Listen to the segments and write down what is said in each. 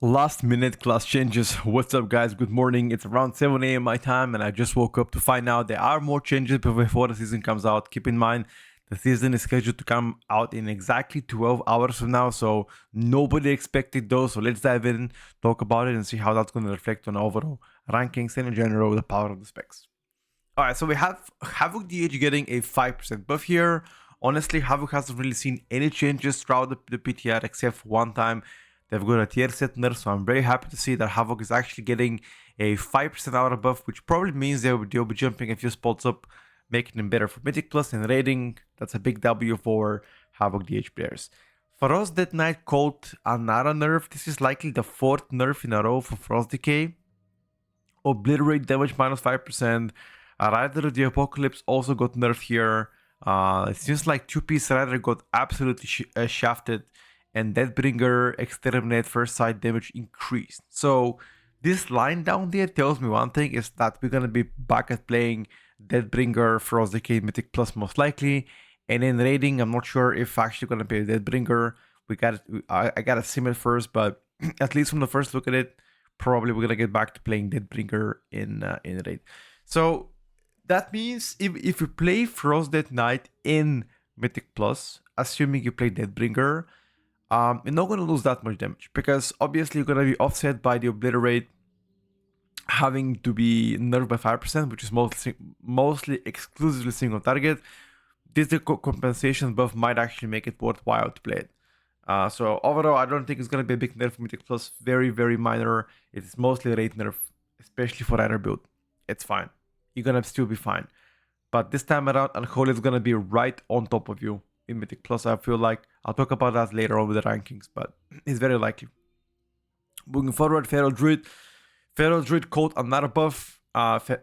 Last minute class changes. What's up, guys? Good morning. It's around 7 a.m. my time, and I just woke up to find out there are more changes before the season comes out. Keep in mind, the season is scheduled to come out in exactly 12 hours from now, so nobody expected those. So let's dive in, talk about it, and see how that's going to reflect on overall rankings and in general the power of the specs. All right, so we have Havoc DH getting a 5% buff here. Honestly, Havoc hasn't really seen any changes throughout the PTR except for one time. They've got a tier set nerf, so I'm very happy to see that Havoc is actually getting a 5% outer buff, which probably means they'll be jumping a few spots up, making them better for Mythic Plus and rating. That's a big W for Havoc DH players. Frost Death Knight caught another nerf. This is likely the 4th nerf in a row for Frost Decay. Obliterate damage minus 5%. Rider of the Apocalypse also got nerfed here. It seems like 2-piece Rider got absolutely shafted, and Deathbringer Exterminate first sight damage increased. So this line down there tells me one thing, is that we're gonna be back at playing Deathbringer, Frost Decay, Mythic Plus most likely. And in raiding, I'm not sure if actually gonna be Deathbringer. I gotta sim it first, but at least from the first look at it, probably we're gonna get back to playing Deathbringer in raid. So that means if you play Frost Death Knight in Mythic Plus, assuming you play Deathbringer, you're not going to lose that much damage, because obviously you're going to be offset by the Obliterate having to be nerfed by 5%, which is mostly exclusively single target. This compensation buff might actually make it worthwhile to play it. So overall, I don't think it's going to be a big nerf for Mythic Plus. Very, very minor. It's mostly a rate nerf, especially for either build. It's fine. You're going to still be fine. But this time around, Unholy is going to be right on top of you in Mythic Plus. I feel like I'll talk about that later on with the rankings, but it's very likely. Moving forward, Feral Druid. Feral Druid caught another buff.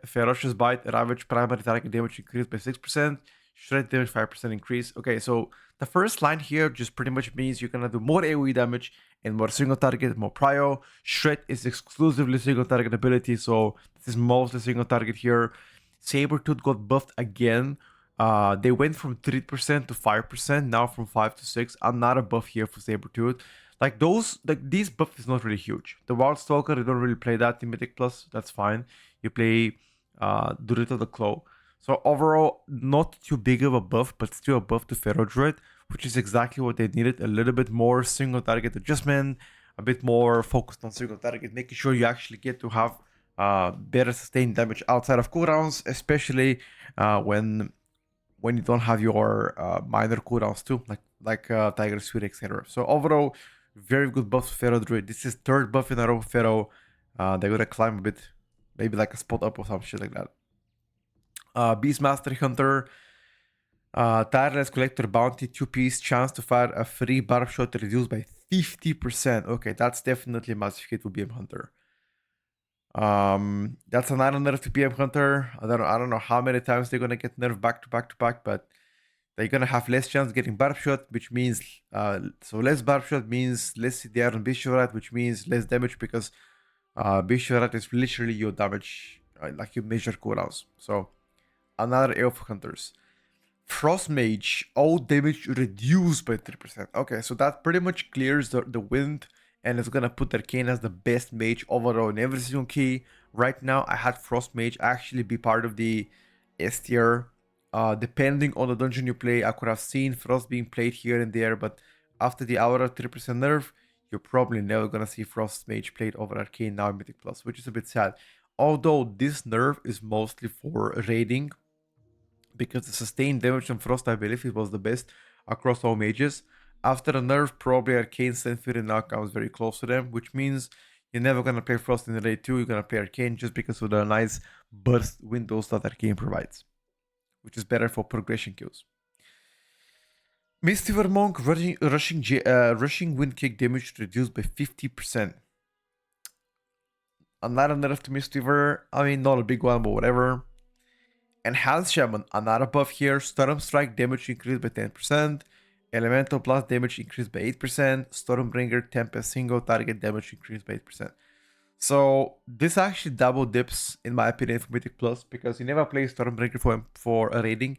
Ferocious Bite, Ravage primary target damage increased by 6%. Shred damage 5% increase. Okay, so the first line here just pretty much means you're gonna do more AoE damage and more single target, more prio. Shred is exclusively single target ability, so this is mostly single target here. Sabertooth got buffed again. They went from 3% to 5%, now from 5 to 6. Another buff here for Sabertooth. These buff is not really huge. The Wild Stalker, you don't really play that in Mythic Plus, that's fine. You play Druid of the Claw. So overall, not too big of a buff, but still a buff to Feral Druid, which is exactly what they needed. A little bit more single target adjustment, a bit more focused on single target, making sure you actually get to have better sustained damage outside of cooldowns, especially when you don't have your minor cooldowns too, like Tiger Suit, etc. So overall, very good buff for Feral Druid. This is 3rd buff in a row for Feral. They're gonna climb a bit, maybe like a spot up or some shit like that. Beastmaster Hunter, Tireless Collector Bounty, 2-piece, chance to fire a free barb shot reduced by 50%. Okay, that's definitely a massive hit with BM Hunter. That's another nerf to BM Hunter. I don't know how many times they're gonna get nerfed back to back, but they're gonna have less chance getting barb shot, which means so less barb shot means less CDR on Bishop, which means less damage, because Bishop is literally your damage, like you measure cooldowns. So another AO for hunters. Frost Mage, all damage reduced by 3%. Okay, so that pretty much clears the wind, and it's gonna put Arcane as the best mage overall in every single key. Right now, I had Frost Mage actually be part of the S tier. Depending on the dungeon you play, I could have seen Frost being played here and there, but after the Aura 3% nerf, you're probably never gonna see Frost Mage played over Arcane now in Mythic Plus, which is a bit sad. Although this nerf is mostly for raiding, because the sustained damage on Frost, I believe it was the best across all mages. After the nerf, probably Arcane Senfury now comes very close to them, which means you're never gonna play Frost in raid 2, you're gonna play Arcane just because of the nice burst windows that Arcane provides, which is better for progression kills. Mistweaver Monk, rushing wind kick damage reduced by 50%. Another nerf to Mistweaver, I mean, not a big one, but whatever. Enhanced Shaman, another buff here. Storm Strike damage increased by 10%. Elemental Blast damage increased by 8%. Stormbringer Tempest single target damage increased by 8%. So this actually double dips, in my opinion, for Mythic Plus, because you never play Stormbringer for a raiding.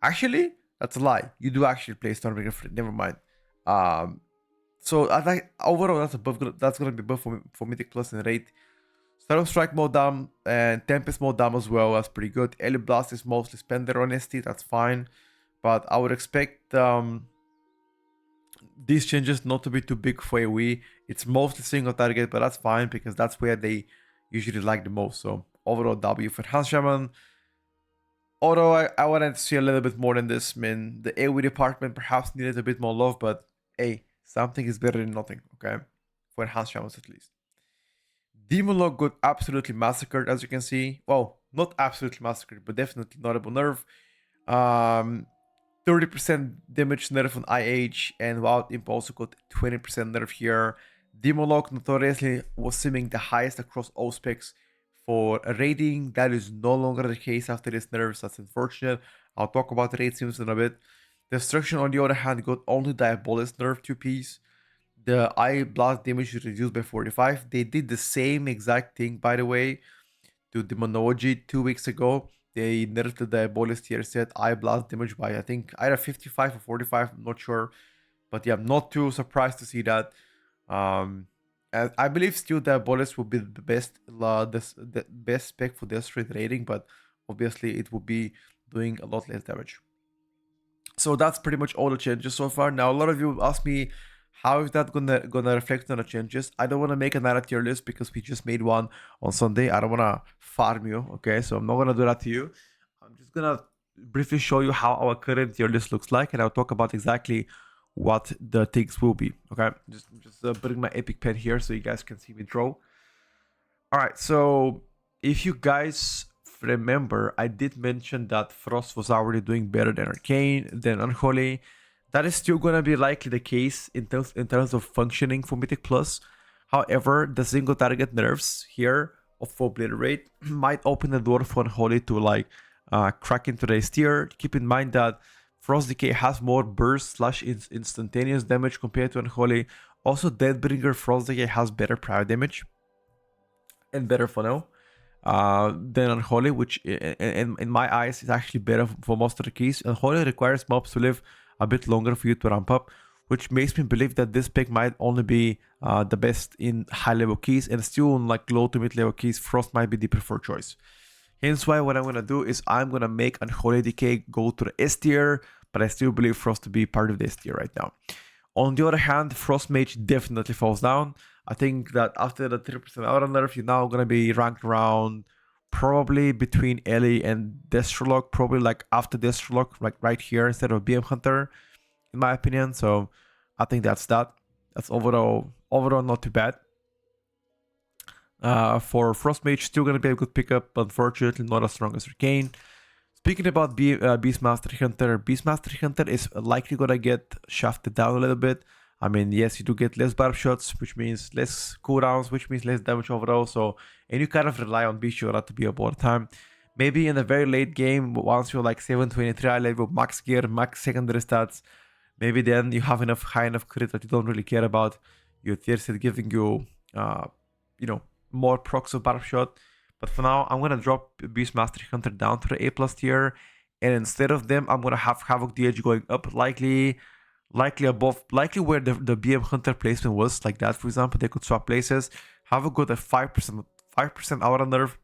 Actually, that's a lie. You do actually play Stormbringer for it. Never mind. So I like overall that's a buff. That's gonna be buff for Mythic Plus and Raid. Shadow Strike mode down and Tempest mode down as well. That's pretty good. Ellie Blast is mostly spender on ST. That's fine, but I would expect these changes not to be too big for AoE. It's mostly single target, but that's fine because that's where they usually like the most. So overall W for Enhanced Shaman. Although I wanted to see a little bit more than this, man. The AoE department perhaps needed a bit more love, but hey, something is better than nothing, okay? For Enhanced Shamans at least. Demon Lord got absolutely massacred, as you can see. Well, not absolutely massacred, but definitely notable nerf. 30% damage nerf on IH, and Wild Imp also got 20% nerf here. Demon Lord notoriously was seeming the highest across all specs for raiding. That is no longer the case after this nerfs. That's unfortunate. I'll talk about the raid sims in a bit. Destruction, on the other hand, got only Diabolist nerf 2-piece. The eye blast damage is reduced by 45. They did the same exact thing, by the way, to Demonology 2 weeks ago. They nerfed the Diabolist tier set eye blast damage by, I think, either 55 or 45. I'm not sure. But yeah, I'm not too surprised to see that. And I believe still Diabolist will be the best spec for Desperate rating, but obviously it will be doing a lot less damage. So that's pretty much all the changes so far. Now a lot of you ask me, how is that gonna reflect on the changes? I don't want to make another tier list because we just made one on Sunday. I don't want to farm you, okay? So I'm not gonna do that to you. I'm just gonna briefly show you how our current tier list looks like, and I'll talk about exactly what the things will be, okay? Just putting my epic pen here so you guys can see me draw. All right, so if you guys remember, I did mention that Frost was already doing better than Arcane, than Unholy. That is still gonna be likely the case in terms of functioning for Mythic Plus. However, the single target nerfs here of Obliterate might open the door for Unholy to like crack into the S tier. Keep in mind that Frost Decay has more burst / instantaneous damage compared to Unholy. Also, Deadbringer Frost Decay has better prior damage and better funnel than Unholy, which in my eyes is actually better for most of the keys. Unholy requires mobs to live a bit longer for you to ramp up, which makes me believe that this pick might only be the best in high level keys, and still in like low to mid level keys, Frost might be the preferred choice. Hence why what I'm gonna do is I'm gonna make Unholy Decay go to the S tier, but I still believe Frost to be part of the S tier right now. On the other hand, Frost Mage definitely falls down. I think that after the 3% auto nerf, you're now gonna be ranked around probably between Ellie and Destrolock, probably like after Destrolock, like right here instead of BM Hunter, in my opinion. So I think that's that. That's overall not too bad. For Frost Mage, still gonna be a good pickup, but unfortunately not as strong as Arcane. Speaking about Beastmaster Hunter, Beastmaster Hunter is likely gonna get shafted down a little bit. I mean, yes, you do get less barb shots, which means less cooldowns, which means less damage overall. So, and you kind of rely on Beast Shot to be up all the time. Maybe in the very late game, once you're like 723 high level, max gear, max secondary stats, maybe then you have enough high enough crit that you don't really care about your tier set giving you, you know, more procs of barb shot. But for now, I'm gonna drop Beastmaster Hunter down to the A+ tier, and instead of them, I'm gonna have Havoc DH going up, likely above, likely where the BM Hunter placement was, like that. For example, they could swap places. Havoc got a 5% aura nerf,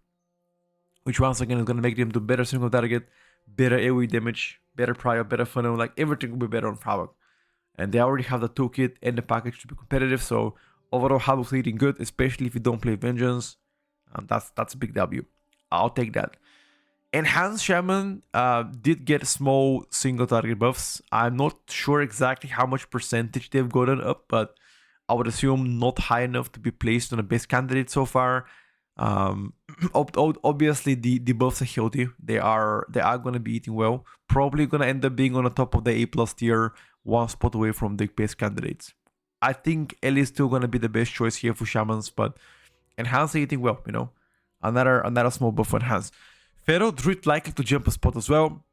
which once again is gonna make them do better single target, better AoE damage, better prior, better funnel. Like everything will be better on Havoc, and they already have the toolkit and the package to be competitive. So overall, Havoc's leading good, especially if you don't play Vengeance. That's a big W. I'll take that. Enhanced Shaman did get small single target buffs. I'm not sure exactly how much percentage they've gotten up, but I would assume not high enough to be placed on a best candidate so far. Obviously the buffs are healthy. They are going to be eating well. Probably going to end up being on the top of the A+ tier, one spot away from the best candidates. I think Ellie is still going to be the best choice here for Shamans, but Enhanced are eating well, you know. Another small buff for Enhanced. Feral Druid likely to jump a spot as well.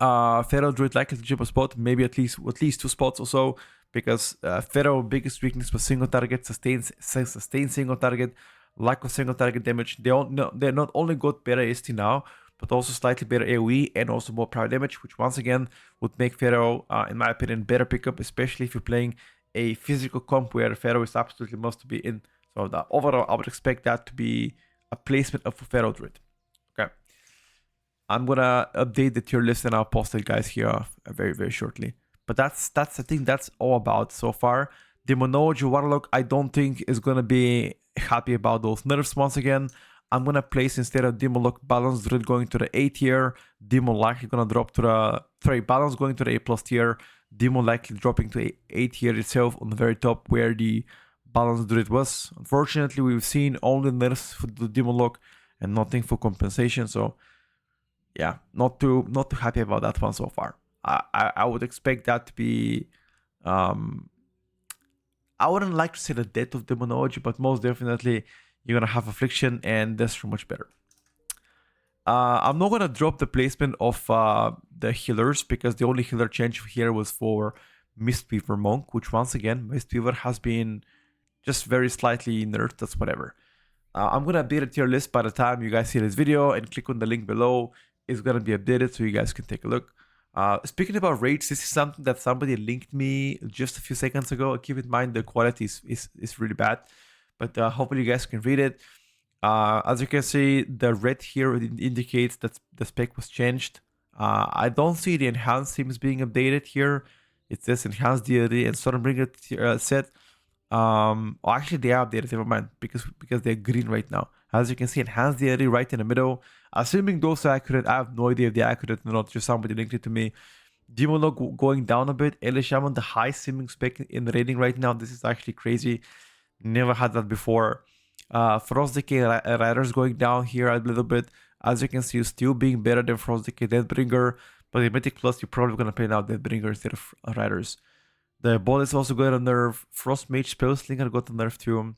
Feral Druid likely to jump a spot, maybe at least 2 spots or so, because Feral biggest weakness was single target, sustained single target, lack of single target damage. They not only got better ST now, but also slightly better AoE and also more prior damage, which once again would make Feral, in my opinion, better pickup, especially if you're playing a physical comp where Pharaoh is absolutely must be in. So the overall, I would expect that to be a placement of a Pharaoh Druid. Okay. I'm gonna update the tier list and I'll post it, guys, here very shortly. But that's I think that's all about so far. Demonology WarlocK, I don't think is gonna be happy about those nerfs once again. I'm gonna place instead of Demonology Balance Druid going to the A tier, Demon likely gonna drop to the Balance going to the A+ tier, Demon likely dropping to A tier itself on the very top where the Balance Druid was. Unfortunately, we've seen only nerfs for the Demonology and nothing for compensation, so yeah, not too happy about that one so far. I would expect that to be I wouldn't like to say the death of Demonology, but most definitely you're gonna have Affliction, and that's so much better. I'm not gonna drop the placement of the healers because the only healer change here was for Mistweaver Monk, which once again Mistweaver has been just very slightly nerfed. That's whatever. I'm gonna update a tier list by the time you guys see this video, and click on the link below. It's gonna be updated so you guys can take a look. Speaking about rates, this is something that somebody linked me just a few seconds ago. Keep in mind the quality is really bad, but hopefully you guys can read it. As you can see, the red here indicates that the spec was changed. I don't see the enhanced themes being updated here. It says enhanced deity and Stormbringer set. Actually they are updated, never mind, because they're green right now. As you can see, enhanced deity right in the middle. Assuming those are accurate, I have no idea if they're accurate or not, just somebody linked it to me. Demolog going down a bit. Shaman, the high simming spec in the rating right now. This is actually crazy. Never had that before. Frost Decay Riders going down here a little bit. As you can see, still being better than Frost Decay Deathbringer, but in Mythic Plus, you're probably going to play now Deathbringer instead of Riders. The ball is also got a nerf. Frost Mage Spellslinger got a nerf too.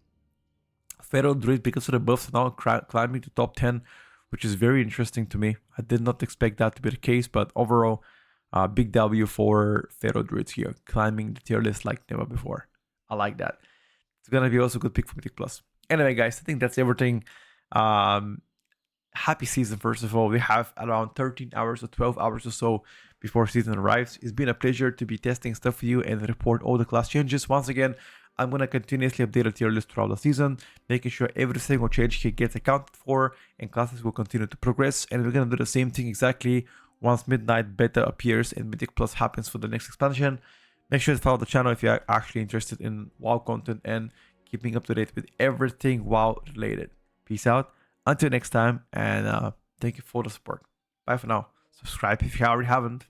Pharaoh Druid, because of the buffs, now climbing to top 10, which is very interesting to me. I did not expect that to be the case, but overall, big W for Pharaoh Druids here, climbing the tier list like never before. I like that. It's gonna be also a good pick for Mythic Plus. Anyway, guys, I think that's everything. Happy season, first of all. We have around 13 hours or 12 hours or so before season arrives. It's been a pleasure to be testing stuff for you and report all the class changes. Once again, I'm going to continuously update a tier list throughout the season, making sure every single change here gets accounted for and classes will continue to progress. And we're going to do the same thing exactly once Midnight Beta appears and Mythic Plus happens for the next expansion. Make sure to follow the channel if you're actually interested in WoW content and keeping up to date with everything WoW related. Peace out. Until next time, and thank you for the support. Bye for now. Subscribe if you already haven't.